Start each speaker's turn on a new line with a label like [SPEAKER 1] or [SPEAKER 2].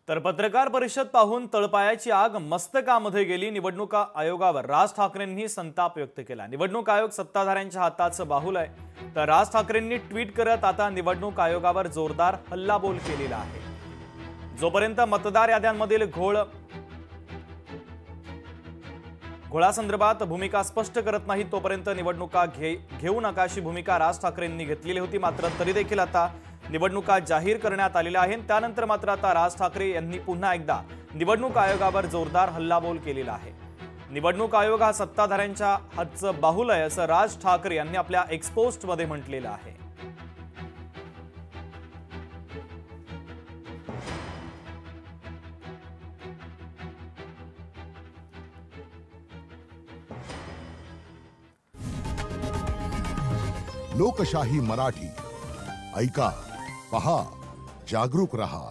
[SPEAKER 1] तर पत्रकार परिषद पाहून तळपायाची आग मस्तकामध्ये गेली। निवडणूक आयोगावर राज ठाकरेंनी संताप व्यक्त केला। निवडणूक आयोग सत्ताधाऱ्यांच्या हाताचं बाहुल आहे। तर राज ठाकरेंनी ट्विट करत आता निवडणूक आयोगावर जोरदार हल्लाबोल केलेला आहे। जोपर्यंत मतदार याद्यांमधील घोळासंदर्भात भूमिका स्पष्ट करत नाही तोपर्यंत निवडणुका घेऊ नका अशी भूमिका राज ठाकरेंनी घेतलेली होती। मात्र तरी देखील आता निवडणुका जाहीर करण्यात आलेल्या आहेत। त्यानंतर मात्र आता राज ठाकरे यांनी पुन्हा एकदा निवडणूक आयोगावर जोरदार हल्लाबोल केलेला आहे। निवडणूक आयोग हा सत्ताधाऱ्यांच्या हातचं बाहुल आहे असं राज ठाकरे यांनी आपल्या एक्सपोस्टमध्ये म्हटलेलं आहे।
[SPEAKER 2] लोकशाही मराठी ऐका, पहा, जागरूक रहा।